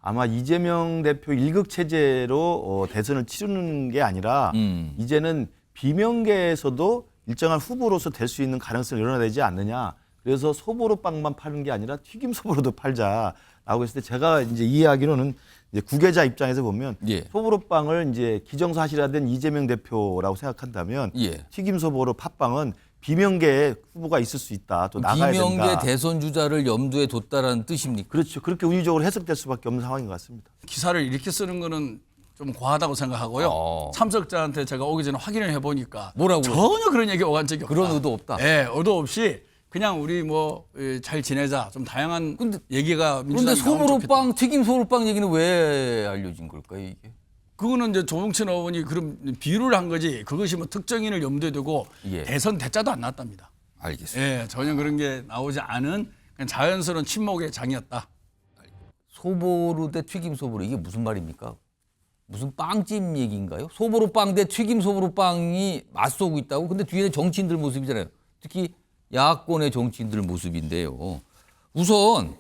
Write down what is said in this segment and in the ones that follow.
아마 이재명 대표 일극 체제로 대선을 치르는 게 아니라 이제는 비명계에서도 일정한 후보로서 될 수 있는 가능성이 늘어나지 않느냐. 그래서 소보로 빵만 파는 게 아니라 튀김 소보로도 팔자라고 했을 때 제가 이제 이해하기로는 이제 구계자 입장에서 보면 예. 소보로 빵을 이제 기정사실화된 이재명 대표라고 생각한다면 예. 튀김 소보로 팥빵은 비명계에 후보가 있을 수 있다. 또 나가야 된다. 비명계 대선 주자를 염두에 뒀다라는 뜻입니까? 그렇죠. 그렇게 운유적으로 해석될 수밖에 없는 상황인 것 같습니다. 기사를 이렇게 쓰는 거는 좀 과하다고 생각하고요. 참석자한테 제가 오기 전에 확인을 해보니까 뭐라고 전혀 그런 얘기 오간 적이 없다. 그런 의도 없다. 네, 의도 없이 그냥 우리 뭐 잘 지내자. 좀 다양한 얘기가 그런데 민주당이 나오면 좋겠다. 소보로빵, 튀김 소보로빵 얘기는 왜 알려진 걸까요, 이게? 그거는 이제 조동찬 의원이 그런 비유를 한 거지. 그것이 뭐 특정인을 염두에 두고 예. 대선 대자도 안 났답니다. 알겠습니다. 예, 전혀 그런 게 나오지 않은 그냥 자연스러운 침묵의 장이었다. 소보로 대 튀김 소보로 이게 무슨 말입니까? 무슨 빵집 얘기인가요? 소보로 빵 대 튀김 소보로 빵이 맞서고 있다고? 근데 뒤에는 정치인들 모습이잖아요. 특히 야권의 정치인들 모습인데요. 우선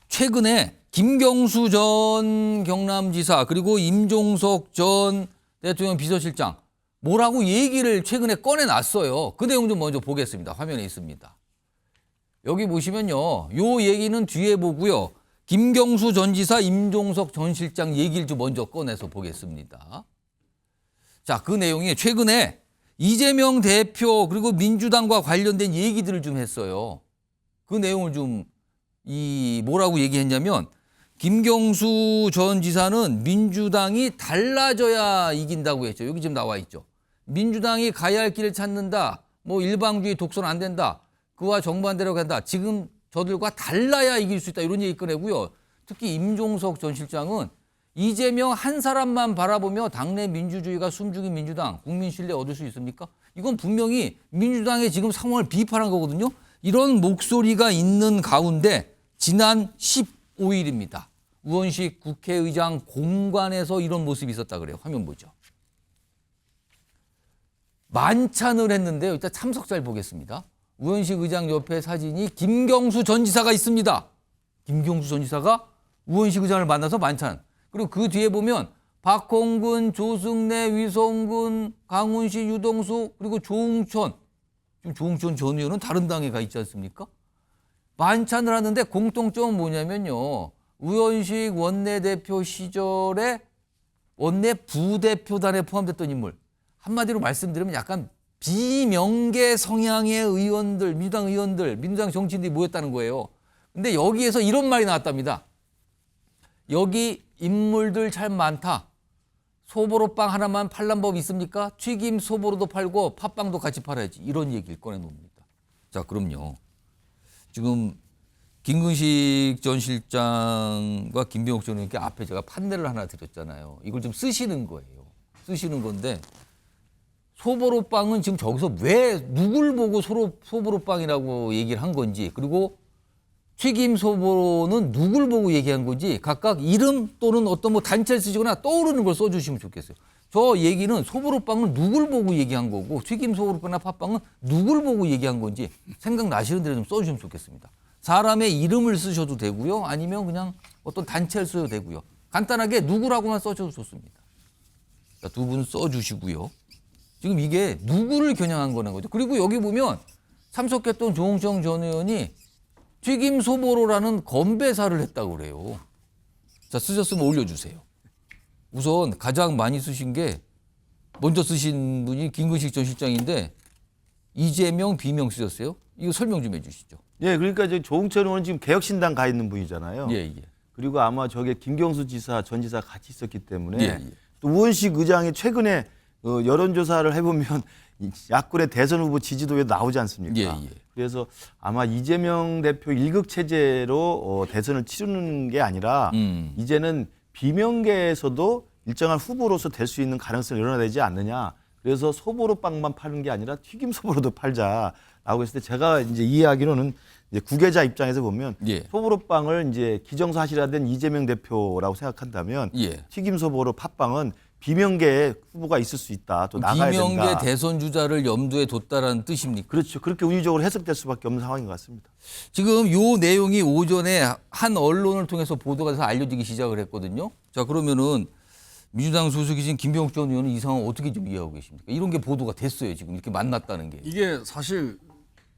최근에 김경수 전 경남지사 그리고 임종석 전 대통령 비서실장 뭐라고 얘기를 최근에 꺼내놨어요. 그 내용 좀 먼저 보겠습니다. 화면에 있습니다. 여기 보시면요. 요 얘기는 뒤에 보고요. 김경수 전 지사, 임종석 전 실장 얘기를 좀 먼저 꺼내서 보겠습니다. 자, 그 내용이 최근에 이재명 대표 그리고 민주당과 관련된 얘기들을 좀 했어요. 그 내용을 좀 뭐라고 얘기했냐면 김경수 전 지사는 민주당이 달라져야 이긴다고 했죠. 여기 지금 나와 있죠. 민주당이 가야 할 길을 찾는다. 뭐 일방주의 독선 안 된다. 그와 정반대로 간다. 지금 저들과 달라야 이길 수 있다. 이런 얘기 꺼내고요. 특히 임종석 전 실장은 이재명 한 사람만 바라보며 당내 민주주의가 숨죽인 민주당, 국민 신뢰 얻을 수 있습니까? 이건 분명히 민주당의 지금 상황을 비판한 거거든요. 이런 목소리가 있는 가운데 지난 15일입니다. 우원식 국회의장 공관에서 이런 모습이 있었다 그래요. 화면 보죠. 만찬을 했는데요. 일단 참석자를 보겠습니다. 우원식 의장 옆에 사진이 김경수 전 지사가 있습니다. 김경수 전 지사가 우원식 의장을 만나서 만찬. 그리고 그 뒤에 보면 박홍근, 조승래, 위성근, 강훈식, 유동수 그리고 조응천. 지금 조응천 전 의원은 다른 당에 가 있지 않습니까? 만찬을 하는데 공통점은 뭐냐면요. 우원식 원내대표 시절에 원내 부대표단에 포함됐던 인물. 한마디로 말씀드리면 약간 비명계 성향의 의원들, 민주당 의원들, 민주당 정치인들이 모였다는 거예요. 근데 여기에서 이런 말이 나왔답니다. 여기 인물들 참 많다. 소보로빵 하나만 팔란 법 있습니까? 튀김 소보로도 팔고 팥빵도 같이 팔아야지. 이런 얘기를 꺼내놓습니다. 자, 그럼요. 지금 김근식 전 실장과 김병욱 전 의원께 앞에 제가 판례를 하나 드렸잖아요. 이걸 좀 쓰시는 거예요. 쓰시는 건데 소보로빵은 지금 저기서 왜 누굴 보고 소보로빵이라고 얘기를 한 건지 그리고 튀김 소보로는 누굴 보고 얘기한 건지 각각 이름 또는 어떤 뭐 단체를 쓰시거나 떠오르는 걸 써주시면 좋겠어요. 저 얘기는 소보로빵은 누굴 보고 얘기한 거고 튀김 소보로빵이나 팥빵은 누굴 보고 얘기한 건지 생각나시는 대로 좀 써주시면 좋겠습니다. 사람의 이름을 쓰셔도 되고요. 아니면 그냥 어떤 단체를 써도 되고요. 간단하게 누구라고만 써줘도 좋습니다. 두 분 써주시고요. 지금 이게 누구를 겨냥한 거는 거죠. 그리고 여기 보면 참석했던 조응천 전 의원이 튀김 소보로라는 건배사를 했다고 그래요. 자, 쓰셨으면 올려주세요. 우선 가장 많이 쓰신 게 먼저 쓰신 분이 김근식 전 실장인데 이재명 비명 쓰셨어요. 이거 설명 좀 해주시죠. 예, 그러니까 이제 조응천 의원은 지금 개혁신당 가 있는 분이잖아요. 예, 예. 그리고 아마 저게 김경수 지사, 전 지사 같이 있었기 때문에 예, 예. 또 우원식 의장이 최근에 여론조사를 해보면 야권의 대선 후보 지지도에 나오지 않습니까? 예, 예. 그래서 아마 이재명 대표 일극 체제로 대선을 치르는 게 아니라 이제는 비명계에서도 일정한 후보로서 될 수 있는 가능성이 늘어나지 않느냐. 그래서 소보로 빵만 파는 게 아니라 튀김 소보로도 팔자라고 했을 때 제가 이제 이해하기로는 이제 구계자 입장에서 보면 예. 소보로 빵을 이제 기정사실화된 이재명 대표라고 생각한다면 예. 튀김 소보로 팥빵은 비명계 후보가 있을 수 있다. 또 나가야 비명계 된다. 대선 주자를 염두에 뒀다라는 뜻입니까? 그렇죠. 그렇게 운유적으로 해석될 수밖에 없는 상황인 것 같습니다. 지금 요 내용이 오전에 한 언론을 통해서 보도가 돼서 알려지기 시작을 했거든요. 자, 그러면은 민주당 소속이신 김병욱 전 의원은 이 상황 어떻게 좀 이해하고 계십니까? 이런 게 보도가 됐어요. 지금 이렇게 만났다는 게. 이게 사실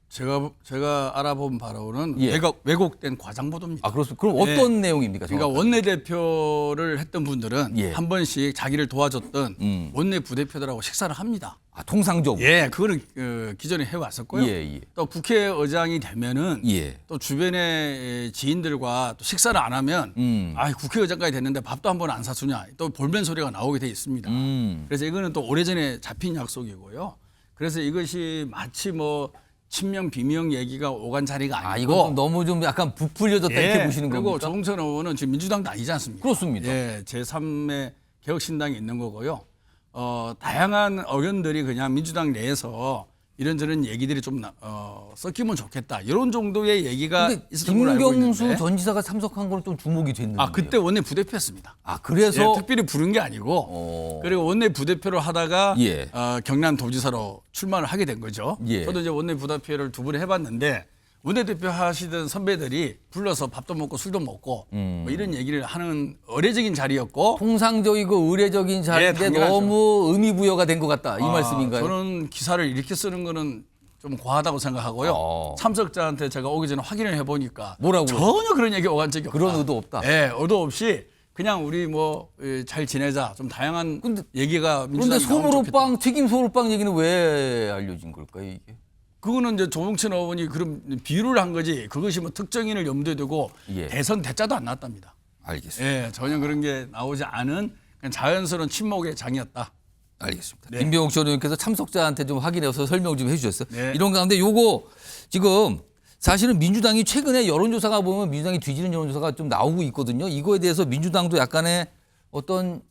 제가 알아본 바로는 예. 왜곡된 과장 보도입니다. 아, 그렇습니까? 그럼 어떤 내용입니까? 그러니까 정확하게? 원내대표를 했던 분들은 예. 한 번씩 자기를 도와줬던 원내 부대표들하고 식사를 합니다. 아, 통상적으로. 예, 그거는 기존에 해왔었고요. 예, 예. 또 국회의장이 되면은 예. 또 주변의 지인들과 또 식사를 안 하면 아, 국회의장까지 됐는데 밥도 한 번 안 사주냐 또 볼멘 소리가 나오게 돼 있습니다. 그래서 이거는 또 오래전에 잡힌 약속이고요. 그래서 이것이 마치 뭐 친명 비명 얘기가 오간 자리가 아, 아니고 이건 너무 좀 약간 부풀려졌다 이렇게 보시는 그리고 겁니까? 조홍천 의원은 지금 민주당도 아니지 않습니까? 그렇습니다. 예, 제3의 개혁신당이 있는 거고요. 다양한 의견들이 그냥 민주당 내에서 이런저런 얘기들이 좀 섞이면 좋겠다. 이런 정도의 얘기가 근데 있었던 걸로 알고 김경수 있는데. 전 지사가 참석한 건 좀 주목이 됐는데. 아, 그때 원내 부대표였습니다. 아, 그래서 예, 특별히 부른 게 아니고 그리고 원내 부대표를 하다가 예. 경남 도지사로 출마를 하게 된 거죠. 예. 저도 이제 원내 부대표를 두 번 해봤는데 원내대표 하시던 선배들이 불러서 밥도 먹고 술도 먹고 뭐 이런 얘기를 하는 의례적인 자리였고 통상적이고 의례적인 자리인데 당연하죠. 너무 의미 부여가 된 것 같다. 이 말씀인가요? 저는 기사를 이렇게 쓰는 거는 좀 과하다고 생각하고요. 참석자한테 제가 오기 전에 확인을 해보니까 뭐라고요? 전혀 그런 얘기 오간 적이 없다. 그런 의도 없다. 예, 의도 없이 그냥 우리 뭐 잘 지내자. 좀 다양한 얘기가 그런데 민주당이 나오면 좋겠다. 소보로빵, 튀김 소보로빵 얘기는 왜 알려진 걸까요, 이게? 그거는 이제 조홍천 의원이 그런 비유를 한 거지. 그것이 뭐 특정인을 염두에 두고 예. 대선 대자도 안 났답니다. 알겠습니다. 예, 전혀 그런 게 나오지 않은 그냥 자연스러운 침묵의 장이었다. 알겠습니다. 네. 김병욱 전 의원께서 참석자한테 좀 확인해서 설명 좀 해주셨어요. 네. 이런 가운데 요거 지금 사실은 민주당이 최근에 여론조사가 보면 민주당이 뒤지는 여론조사가 좀 나오고 있거든요. 이거에 대해서 민주당도 약간의 어떤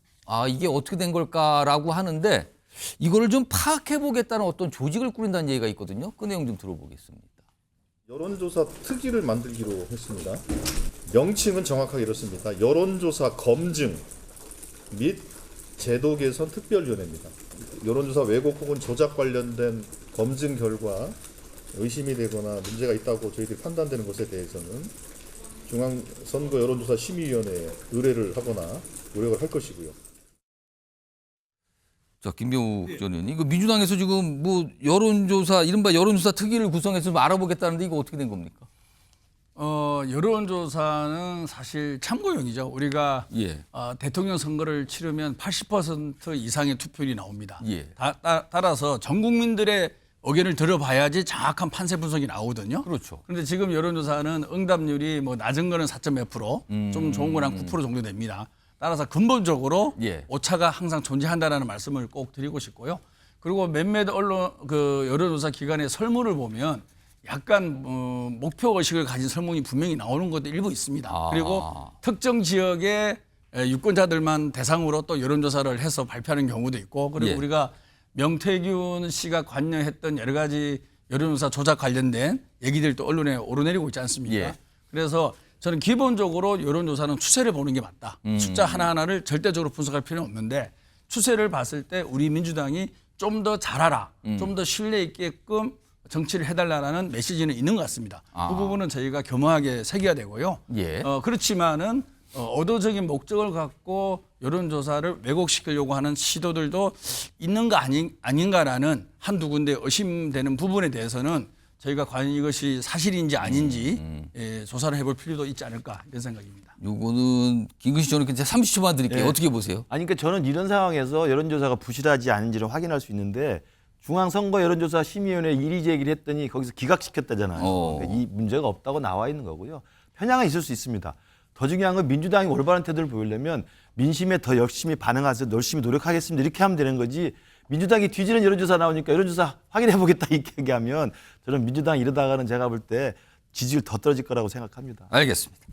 이게 어떻게 된 걸까라고 하는데 이거를 좀 파악해 보겠다는 어떤 조직을 꾸린다는 얘기가 있거든요. 그 내용 좀 들어보겠습니다. 여론조사 특위를 만들기로 했습니다. 명칭은 정확하게 이렇습니다. 여론조사 검증 및 제도 개선 특별위원회입니다. 여론조사 왜곡 혹은 조작 관련된 검증 결과 의심이 되거나 문제가 있다고 저희들이 판단되는 것에 대해서는 중앙선거 여론조사 심의위원회에 의뢰를 하거나 노력을 할 것이고요. 자, 김병욱 전 의원님, 이거 민주당에서 지금 뭐 여론조사, 이른바 여론조사 특위를 구성해서 좀 알아보겠다는데 이거 어떻게 된 겁니까? 여론조사는 사실 참고용이죠. 우리가 예. 대통령 선거를 치르면 80% 이상의 투표율이 나옵니다. 예. 따라서 전 국민들의 의견을 들어봐야지 정확한 판세 분석이 나오거든요. 그렇죠. 그런데 지금 여론조사는 응답률이 뭐 낮은 거는 4.몇 %, 좀 좋은 거는 9% 정도 됩니다. 따라서 근본적으로 예. 오차가 항상 존재한다라는 말씀을 꼭 드리고 싶고요. 그리고 몇몇 언론 여론조사 기관의 설문을 보면 약간 목표 의식을 가진 설문이 분명히 나오는 것도 일부 있습니다. 그리고 특정 지역의 유권자들만 대상으로 또 여론조사를 해서 발표하는 경우도 있고, 그리고 예. 우리가 명태균 씨가 관여했던 여러 가지 여론조사 조작 관련된 얘기들도 언론에 오르내리고 있지 않습니까? 예. 그래서 저는 기본적으로 여론조사는 추세를 보는 게 맞다. 숫자 하나하나를 절대적으로 분석할 필요는 없는데 추세를 봤을 때 우리 민주당이 좀 더 잘하라, 좀 더 신뢰 있게끔 정치를 해달라는 메시지는 있는 것 같습니다. 그 부분은 저희가 겸허하게 새겨야 되고요. 예. 그렇지만은 의도적인 목적을 갖고 여론조사를 왜곡시키려고 하는 시도들도 있는 거 아닌가라는 한두 군데 의심되는 부분에 대해서는 저희가 과연 이것이 사실인지 아닌지 조사를 해볼 필요도 있지 않을까 이런 생각입니다. 요거는 김근식 전 의원께 30초만 드릴게요. 네. 어떻게 보세요? 아니, 그러니까 저는 이런 상황에서 여론조사가 부실하지 않은지를 확인할 수 있는데 중앙선거 여론조사 심의위원회 이의 제기를 했더니 거기서 기각시켰다잖아요. 그러니까 이 문제가 없다고 나와 있는 거고요. 편향은 있을 수 있습니다. 더 중요한 건 민주당이 올바른 태도를 보이려면 민심에 더 열심히 반응해서 열심히 노력하겠습니다. 이렇게 하면 되는 거지. 민주당이 뒤지는 여론조사 나오니까 여론조사 확인해보겠다 이렇게 얘기하면 저는 민주당 이러다가는 제가 볼 때 지지율 더 떨어질 거라고 생각합니다. 알겠습니다.